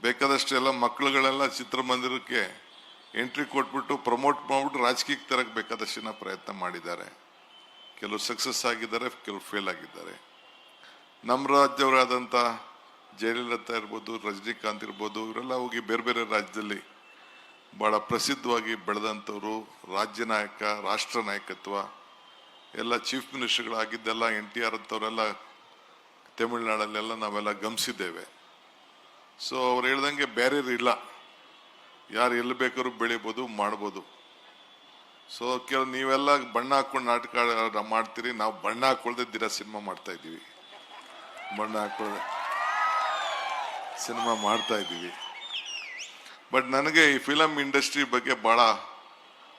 ಬೇಕಾದಷ್ಟು ಎಲ್ಲ ಮಕ್ಕಳುಗಳೆಲ್ಲ ಚಿತ್ರಮಂದಿರಕ್ಕೆ ಎಂಟ್ರಿ ಕೊಟ್ಬಿಟ್ಟು ಪ್ರಮೋಟ್ ಮಾಡಿಬಿಟ್ಟು ರಾಜಕೀಯಕ್ಕೆ ತರಕ್ಕೆ ಬೇಕಾದಷ್ಟು ಪ್ರಯತ್ನ ಮಾಡಿದ್ದಾರೆ. ಕೆಲವು ಸಕ್ಸಸ್ ಆಗಿದ್ದಾರೆ, ಕೆಲವು ಫೇಲ್ ಆಗಿದ್ದಾರೆ. ನಮ್ಮ ರಾಜ್ಯವರಾದಂಥ ಜಯಲಲಿತಾ ಇರ್ಬೋದು, ರಜನಿಕಾಂತ್ ಇರ್ಬೋದು, ಇವರೆಲ್ಲ ಹೋಗಿ ಬೇರೆ ಬೇರೆ ರಾಜ್ಯದಲ್ಲಿ ಭಾಳ ಪ್ರಸಿದ್ಧವಾಗಿ ಬೆಳೆದಂಥವ್ರು. ರಾಜ್ಯ ನಾಯಕ, ರಾಷ್ಟ್ರ ನಾಯಕತ್ವ ಎಲ್ಲ ಚೀಫ್ ಮಿನಿಸ್ಟರ್ಗಳಾಗಿದ್ದೆಲ್ಲ NTR ಅಂತವರೆಲ್ಲ ತಮಿಳುನಾಡಲ್ಲೆಲ್ಲ ನಾವೆಲ್ಲ ಗಮನಿಸಿದ್ದೇವೆ. ಸೊ ಅವ್ರು ಹೇಳ್ದಂಗೆ ಬ್ಯಾರಿಯರ್ ಇಲ್ಲ, ಯಾರು ಎಲ್ಲಿ ಬೇಕಾದ್ರೂ ಬೆಳಿಬೋದು, ಮಾಡ್ಬೋದು. ಸೊ ನೀವೆಲ್ಲ ಬಣ್ಣ ಹಾಕೊಂಡು ನಾಟಕ ಮಾಡ್ತೀರಿ, ನಾವು ಬಣ್ಣ ಹಾಕೊಳ್ದೆ ದಿನ ಸಿನಿಮಾ ಮಾಡ್ತಾ ಇದ್ದೀವಿ, ಬಣ್ಣ ಹಾಕೊಳ್ಳದೆ ಸಿನಿಮಾ ಮಾಡ್ತಾ ಇದ್ದೀವಿ. ಬಟ್ ನನಗೆ ಈ ಫಿಲಮ್ ಇಂಡಸ್ಟ್ರಿ ಬಗ್ಗೆ ಭಾಳ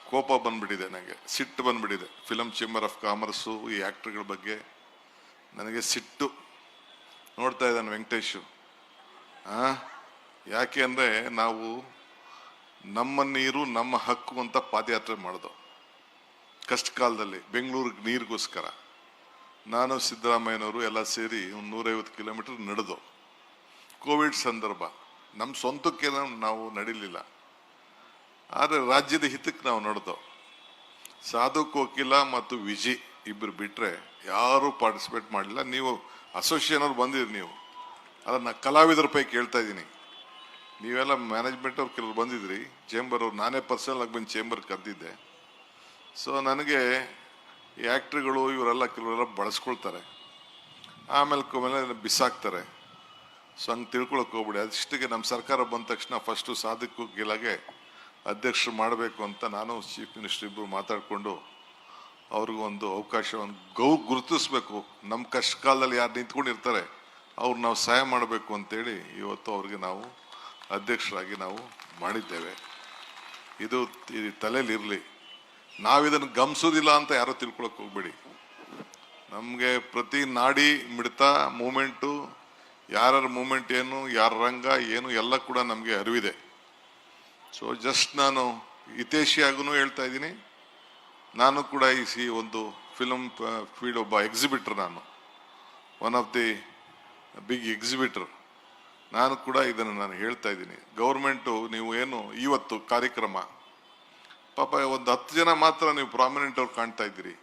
ಕೋಪ ಬಂದ್ಬಿಟ್ಟಿದೆ, ನನಗೆ ಸಿಟ್ಟು ಬಂದ್ಬಿಟ್ಟಿದೆ. ಫಿಲಮ್ ಚೇಂಬರ್ ಆಫ್ ಕಾಮರ್ಸು, ಈ ಆ್ಯಕ್ಟ್ರುಗಳ ಬಗ್ಗೆ ನನಗೆ ಸಿಟ್ಟು. ನೋಡ್ತಾ ಇದ್ದಾನೆ ವೆಂಕಟೇಶು. ಯಾಕೆ ಅಂದರೆ ನಾವು ನಮ್ಮ ನೀರು ನಮ್ಮ ಹಕ್ಕು ಅಂತ ಪಾದಯಾತ್ರೆ ಮಾಡಿದೋ ಕಷ್ಟ ಕಾಲದಲ್ಲಿ ಬೆಂಗಳೂರಿಗೆ ನೀರಿಗೋಸ್ಕರ. ನಾನು ಸಿದ್ದರಾಮಯ್ಯನವರು ಎಲ್ಲ ಸೇರಿ 150 ಕಿಲೋಮೀಟರ್ ನಡೆದು. ಕೋವಿಡ್ ಸಂದರ್ಭ, ನಮ್ಮ ಸ್ವಂತಕ್ಕೆ ನಾವು ನಡೀಲಿಲ್ಲ, ಆದರೆ ರಾಜ್ಯದ ಹಿತಕ್ಕೆ ನಾವು ನಡೆದೋ. ಸಾಧು ಕೋಕಿಲ ಮತ್ತು ವಿಜಿ ಇಬ್ಬರು ಬಿಟ್ಟರೆ ಯಾರೂ ಪಾರ್ಟಿಸಿಪೇಟ್ ಮಾಡಲಿಲ್ಲ. ನೀವು ಅಸೋಸಿಯೇಷನ್ ಅವ್ರು ಬಂದಿರಿ, ನೀವು ಅದನ್ನು ಕಲಾವಿದರ ಪೈಕಿ ಕೇಳ್ತಾ ಇದ್ದೀನಿ. ನೀವೆಲ್ಲ ಮ್ಯಾನೇಜ್ಮೆಂಟ್ ಅವ್ರು ಕೆಲವರು ಬಂದಿದ್ರಿ, ಚೇಂಬರ್ ಅವ್ರು, ನಾನೇ ಪರ್ಸನಲ್ ಆಗಿ ಬಂದು ಚೇಂಬರ್ ಕರೆದಿದ್ದೆ. ಸೊ ನನಗೆ ಈ ಆ್ಯಕ್ಟ್ರುಗಳು ಇವರೆಲ್ಲ ಕೆಲವರೆಲ್ಲ ಬಳಸ್ಕೊಳ್ತಾರೆ, ಆಮೇಲೆ ಬಿಸಾಕ್ತಾರೆ. ಸೊ ಹಂಗೆ ತಿಳ್ಕೊಳಕ್ಕೆ ಹೋಗ್ಬಿಡಿ. ಅದಿಷ್ಟಿಗೆ ನಮ್ಮ ಸರ್ಕಾರ ಬಂದ ತಕ್ಷಣ ಫಸ್ಟು ಸಾಧಕು ಗೆಲಾಗೆ ಅಧ್ಯಕ್ಷರು ಮಾಡಬೇಕು ಅಂತ ನಾನು ಚೀಫ್ ಮಿನಿಸ್ಟರ್ ಇಬ್ಬರು ಮಾತಾಡಿಕೊಂಡು ಅವ್ರಿಗೊಂದು ಅವಕಾಶವನ್ನು ಗುರುತಿಸ್ಬೇಕು. ನಮ್ಮ ಕಷ್ಟ ಕಾಲದಲ್ಲಿ ಯಾರು ನಿಂತ್ಕೊಂಡಿರ್ತಾರೆ ಅವ್ರು ನಾವು ಸಹಾಯ ಮಾಡಬೇಕು ಅಂತೇಳಿ ಇವತ್ತು ಅವ್ರಿಗೆ ನಾವು ಅಧ್ಯಕ್ಷರಾಗಿ ನಾವು ಮಾಡಿದ್ದೇವೆ. ಇದು ತಲೆಯಲ್ಲಿರಲಿ. ನಾವಿದನ್ನು ಗಮನಿಸೋದಿಲ್ಲ ಅಂತ ಯಾರೋ ತಿಳ್ಕೊಳಕ್ಕೆ ಹೋಗ್ಬೇಡಿ. ನಮಗೆ ಪ್ರತಿ ನಾಡಿ ಮಿಡ್ತ ಮೂಮೆಂಟು, ಯಾರ ಮೂಮೆಂಟ್ ಏನು, ಯಾರ ರಂಗ ಏನು ಎಲ್ಲ ಕೂಡ ನಮಗೆ ಅರಿವಿದೆ. ಸೊ ಜಸ್ಟ್ ನಾನು ಹಿತೈಷಿಯಾಗೂ ಹೇಳ್ತಾ ಇದ್ದೀನಿ, ನಾನು ಕೂಡ ಈ ಒಂದು ಫಿಲಮ್ ಫೀಲ್ಡ್ ಒಬ್ಬ ಎಕ್ಸಿಬಿಟರ್, ನಾನು one of the big exhibitor. ನಾನು ಕೂಡ ಇದನ್ನು ನಾನು ಹೇಳ್ತಾ ಇದ್ದೀನಿ. ಗೌರ್ಮೆಂಟು ನೀವು ಏನು ಇವತ್ತು ಕಾರ್ಯಕ್ರಮ ಪಾಪ ಒಂದು 10 ಜನ ಮಾತ್ರ ನೀವು ಪ್ರಾಮಿನೆಂಟ್ ಅವ್ರು ಕಾಣ್ತಾ ಇದ್ದೀರಿ.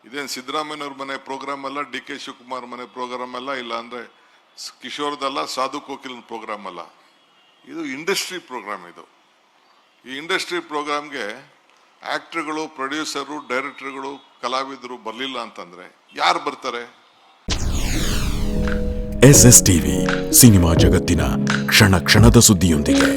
ಇದೇನು ಸಿದ್ದರಾಮಯ್ಯವ್ರ ಮನೆ ಪ್ರೋಗ್ರಾಮ್ ಅಲ್ಲ, DK ಶಿವಕುಮಾರ್ ಮನೆ ಪ್ರೋಗ್ರಾಮ್ ಅಲ್ಲ, ಇಲ್ಲ ಅಂದರೆ ಕಿಶೋರ್ದಲ್ಲ, ಸಾಧು ಕೋಕಿಲನ ಪ್ರೋಗ್ರಾಮ್ ಅಲ್ಲ. ಇದು ಇಂಡಸ್ಟ್ರಿ ಪ್ರೋಗ್ರಾಮ್. ಇದು ಈ ಇಂಡಸ್ಟ್ರಿ ಪ್ರೋಗ್ರಾಮ್ಗೆ ಆ್ಯಕ್ಟ್ರುಗಳು, ಪ್ರೊಡ್ಯೂಸರು, ಡೈರೆಕ್ಟರ್ಗಳು, ಕಲಾವಿದರು ಬರಲಿಲ್ಲ ಅಂತಂದರೆ ಯಾರು ಬರ್ತಾರೆ? SSTV ಸಿನಿಮಾ ಜಗತ್ತಿನ ಕ್ಷಣ ಕ್ಷಣದ ಸುದ್ದಿಯೊಂದಿಗೆ.